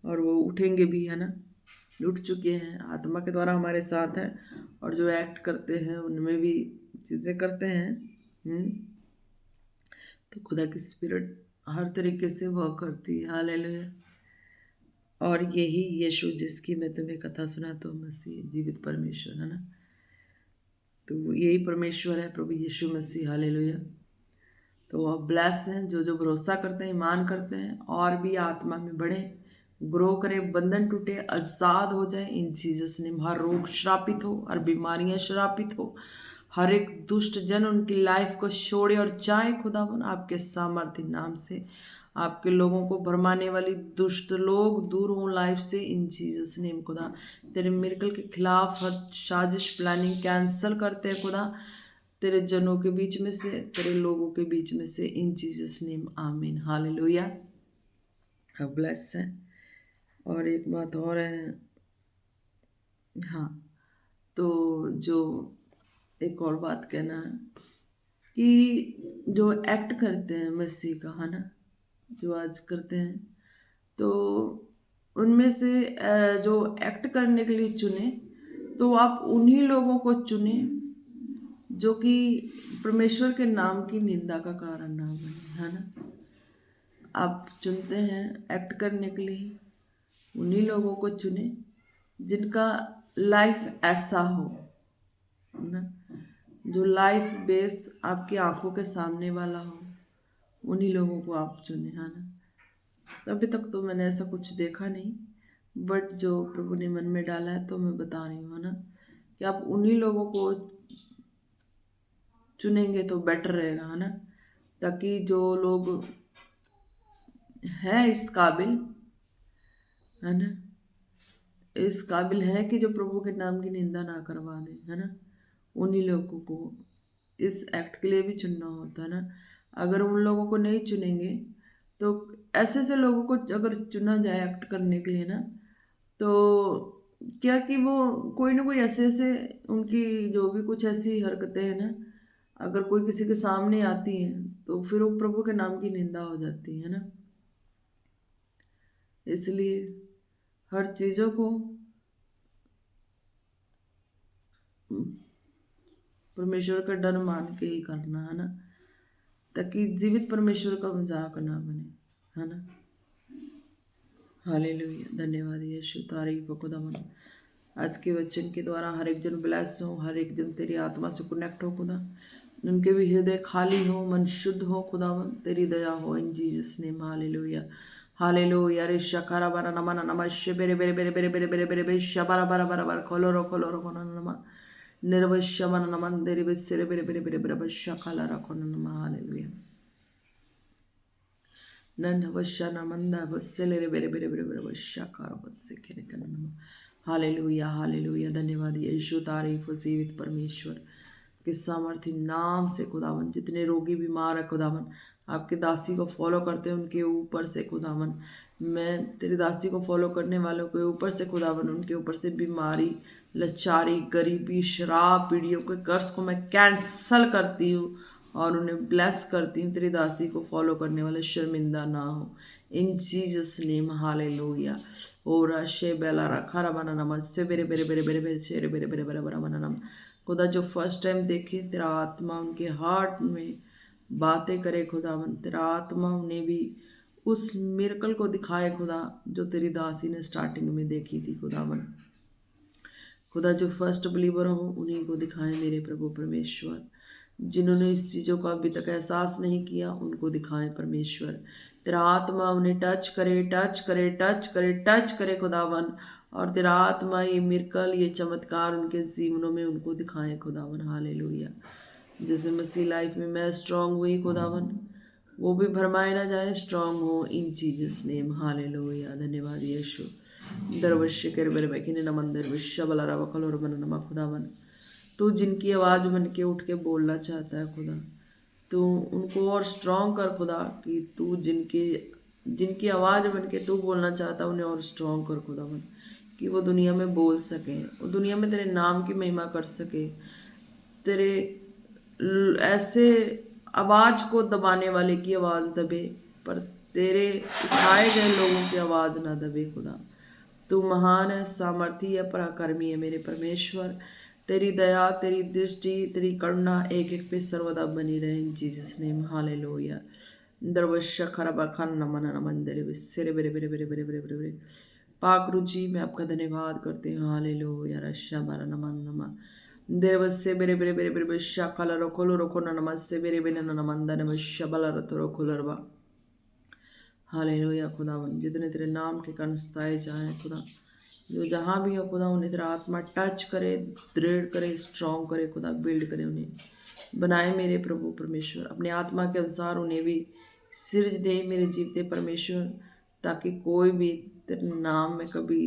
और वो उठेंगे भी, है ना, उठ चुके हैं, आत्मा के द्वारा हमारे साथ हैं। और जो एक्ट करते हैं उनमें भी चीज़ें करते हैं। तो खुदा की स्पिरिट हर तरीके से वर्क करती है। हालेलुया। और यही यीशु जिसकी मैं तुम्हें कथा सुनाता हूँ, मसीह जीवित परमेश्वर, है ना। तो यही परमेश्वर है प्रभु यीशु मसीह। हालेलुया। तो आप ब्लेस हैं जो जो भरोसा करते हैं, ईमान करते हैं, और भी आत्मा में बढ़े, ग्रो करें, बंधन टूटे, आज़ाद हो जाए इन जीसस नेम। हर रोग श्रापित हो, हर बीमारियां श्रापित हो, हर एक दुष्ट जन उनकी लाइफ को छोड़े और जाए खुदावन आपके सामर्थ्य नाम से। आपके लोगों को भरमाने वाली दुष्ट लोग दूर हों लाइफ से इन जीसस नेम। खुदा तेरे मिरेकल के खिलाफ हर साजिश प्लानिंग कैंसल करते हैं खुदा, तेरे जनों के बीच में से, तेरे लोगों के बीच में से, इन जीसस नेम। आमीन। हालेलुया। ब्लेस है। और एक बात और है, हाँ, तो जो एक और बात कहना है कि जो एक्ट करते हैं मसीह का, है ना, जो आज करते हैं, तो उनमें से जो एक्ट करने के लिए चुने, तो आप उन्हीं लोगों को चुने जो कि परमेश्वर के नाम की निंदा का कारण ना बने, है ना। आप चुनते हैं एक्ट करने के लिए, उन्हीं लोगों को चुने जिनका लाइफ ऐसा हो ना, जो लाइफ बेस आपकी आंखों के सामने वाला हो, उन्हीं लोगों को आप चुने, है ना। अभी तक तो मैंने ऐसा कुछ देखा नहीं, बट जो प्रभु ने मन में डाला है तो मैं बता रही हूँ, है ना, कि आप उन्हीं लोगों को चुनेंगे तो बेटर रहेगा, है ना। ताकि जो लोग हैं इस काबिल, है ना, इस काबिल है कि जो प्रभु के नाम की निंदा ना करवा दे, है ना, उन्हीं लोगों को इस एक्ट के लिए भी चुनना होता है ना। अगर उन लोगों को नहीं चुनेंगे तो ऐसे ऐसे लोगों को अगर चुना जाए एक्ट करने के लिए ना, तो क्या कि वो कोई ना कोई ऐसे ऐसे उनकी जो भी कुछ ऐसी हरकतें हैं ना, अगर कोई किसी के सामने आती हैं तो फिर वो प्रभु के नाम की निंदा हो जाती है ना। इसलिए हर चीज़ों को परमेश्वर का डर मान के ही करना, है ना, ताकि जीवित परमेश्वर का मजाक ना बने, है ना। हालेलुया। धन्यवाद यीशु, तारीफ हो खुदावन। आज के वचन के द्वारा हर एक जन ब्लेस हो, हर एक जन तेरी आत्मा से कनेक्ट हो खुदा, उनके भी हृदय खाली हो, मन शुद्ध हो खुदावन, तेरी दया हो इन जीसस नेम। हालेलुया। हालेलुया। रे शकारा बारा नमा नमा शे बेरे बेरे बेरे बेरे बेरे बेरे बेरे बेरे शबारा बारा बारा बारा खोलो रो कोना नमा निर्वश्य मन नमन देरी बेरे बेरे बेरे बेरे बेरे शकाला रखो नमा। हालेलुया। नन वश्या नमंदा वस्सेले बेरे बेरे बेरे बेरे वश्याकार वस्से खेने करना। हालेलुया। हालेलुया। धन्यवाद यीशु, तारीफ हो जीवित परमेश्वर के सामर्थ्य नाम से खुदावन। जितने रोगी बीमार है खुदावन, आपके दासी को फॉलो करते हैं उनके ऊपर से खुदावन, मैं तेरी दासी को फॉलो करने वालों के ऊपर से खुदावन, उनके ऊपर से बीमारी, लाचारी, गरीबी, शराब, पीढ़ियों के कर्ज को मैं कैंसल करती हूँ और उन्हें ब्लेस करती हूँ। तेरी दासी को फॉलो करने वाले शर्मिंदा ना हो इन जीसस नेम हालेलुया। ओरा शे बेला रखा रमाना नमस्ते बेरे बेरे बेरे बेरे बेरे शेरे बेरे बेरे बेरे बेरे मना नम। खुदा जो फर्स्ट टाइम देखे तेरा आत्मा उनके हार्ट में बातें करे खुदावन, तेरा आत्मा उन्हें भी उस मिरेकल को दिखाए खुदा जो तेरी दासी ने स्टार्टिंग में देखी थी खुदावन। खुदा जो फर्स्ट बिलीवर हो उन्हीं को दिखाए मेरे प्रभु परमेश्वर। जिन्होंने इस चीज़ों का अभी तक एहसास नहीं किया उनको दिखाए परमेश्वर। तेरा आत्मा उन्हें टच करे टच करे टच करे टच करे खुदावन, और तेरा आत्मा ये मिरेकल ये चमत्कार उनके जीवनों में उनको दिखाए खुदावन। हालेलुया। जैसे मसीह लाइफ में मैं स्ट्रांग हुई खुदावन, वो भी भरमाए ना जाए, स्ट्रांग हो इन जीसस नेम हालेलुया। धन्यवाद यीशु। दरवश्य कर बेर बैकिने न मंदिर विश्व बला रवा कलोर मन नमा खुदावन। तू जिनकी आवाज़ बन के उठ के बोलना चाहता है खुदा, तू उनको और स्ट्रांग कर खुदा, कि तू जिनकी आवाज़ बन के तू बोलना चाहता है उन्हें और स्ट्रांग कर खुदावन, कि वो दुनिया में बोल सकें, वो दुनिया में तेरे नाम की महिमा कर सके। तेरे ऐसे आवाज़ को दबाने वाले की आवाज़ दबे, पर तेरे उठाए गए लोगों की आवाज़ ना दबे खुदा। तू महान है, सामर्थी है, पराक्रमी है मेरे परमेश्वर। तेरी दया, तेरी दृष्टि, तेरी करुणा एक एक पे सर्वदा बनी रहे इन जीसस नेम हालेलुया। दरवश्य खरबा खान नमन नमन दरे बिस्सेरे बेरे बेरे बेरे बेरे बेरे बेरे बेरे। पाक रुचि मैं आपका धन्यवाद करते हैं हालेलुया। रश्या बारा नमन नमन देवस्य बेरे बेरे बेरे बेरे बिश्या कलर रोखोलो रोखो नमस्से बेरे बेरे नमन दन बिश्या बलर तो रोखोलरबा। हालेलुया खुदावन, जितने तेरे नाम के कारण सताए जाए खुदा, जो जहाँ भी हो खुदा उन्हें तेरा आत्मा टच करे, दृढ़ करे, स्ट्रॉन्ग करे खुदा, बिल्ड करे, उन्हें बनाए मेरे प्रभु परमेश्वर। अपने आत्मा के अनुसार उन्हें भी सिरज दे मेरे जीवते परमेश्वर, ताकि कोई भी तेरे नाम में कभी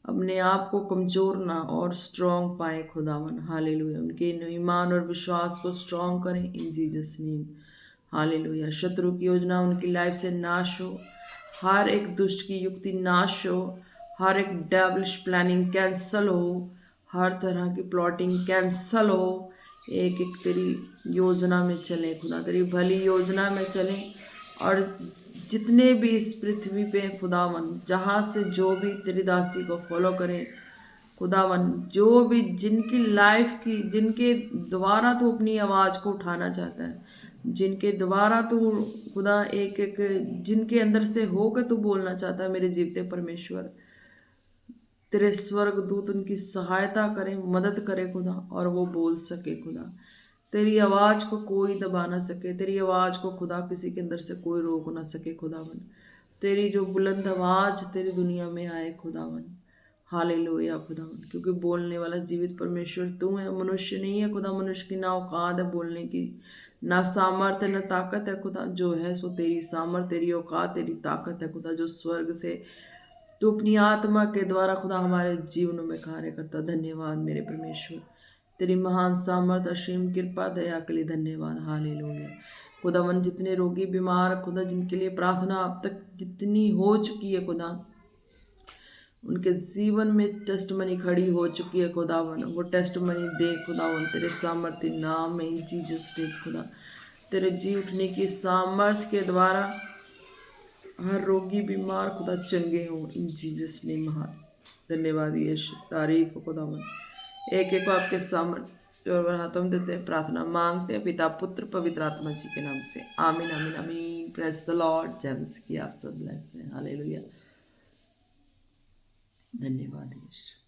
अपने आप को कमज़ोर ना और स्ट्रॉन्ग पाए खुदावन। हालेलुया। उनके ईमान और विश्वास को स्ट्रॉन्ग करें इन जीसस नेम हालेलुया। शत्रु की योजना उनकी लाइफ से नाश हो, हर एक दुष्ट की युक्ति नाश हो, हर एक डेविलिश प्लानिंग कैंसल हो, हर तरह की प्लॉटिंग कैंसल हो। एक एक तेरी योजना में चले खुदा, तेरी भली योजना में चले। और जितने भी इस पृथ्वी पे खुदावन, जहाँ से जो भी तेरी दासी को फॉलो करें खुदावन, जो भी जिनकी लाइफ की, जिनके द्वारा तू अपनी आवाज़ को उठाना चाहता है, जिनके द्वारा तू खुदा एक एक जिनके अंदर से होकर तू बोलना चाहता है मेरे जीवते परमेश्वर, तेरे स्वर्ग दूत उनकी सहायता करें, मदद करें खुदा, और वो बोल सके खुदा। तेरी आवाज़ को कोई दबा ना सके, तेरी आवाज़ को खुदा किसी के अंदर से कोई रोक ना सके खुदावन। तेरी जो बुलंद आवाज़ तेरी दुनिया में आए खुदावन। हालेलुया खुदावन, क्योंकि बोलने वाला जीवित परमेश्वर तू है, मनुष्य नहीं है खुदा। मनुष्य की ना औकात है बोलने की, ना सामर्थ्य ना ताकत है खुदा। जो है सो तेरी सामर्थ, तेरी औकात, तेरी ताकत है खुदा, जो स्वर्ग से तू अपनी आत्मा के द्वारा खुदा हमारे जीवनों में कार्य करता। धन्यवाद मेरे परमेश्वर, तेरी महान सामर्थ, असीम कृपा, दया के लिए धन्यवाद। हालेलुया खुदावन, जितने रोगी बीमार खुदा, जिनके लिए प्रार्थना अब तक जितनी हो चुकी है खुदा, उनके जीवन में टेस्ट मनी खड़ी हो चुकी है खुदावन, वो टेस्ट मनी दे खुदावन तेरे सामर्थ्य नाम में इन जीसस नेम खुदा। तेरे जी उठने की सामर्थ के द्वारा हर रोगी बीमार खुदा चंगे हों इन जीसस नेम। महान धन्यवाद यीशु, तारीफ हो खुदावन। एक एक को आपके सामर्थ्य और हाथों में देते हैं, प्रार्थना मांगते हैं पिता पुत्र पवित्र आत्मा जी के नाम से, आमीन आमीन आमीन। Praise the Lord. जेम्स की आप सब ब्लेस हैं। हालेलुया। धन्यवाद यीशु।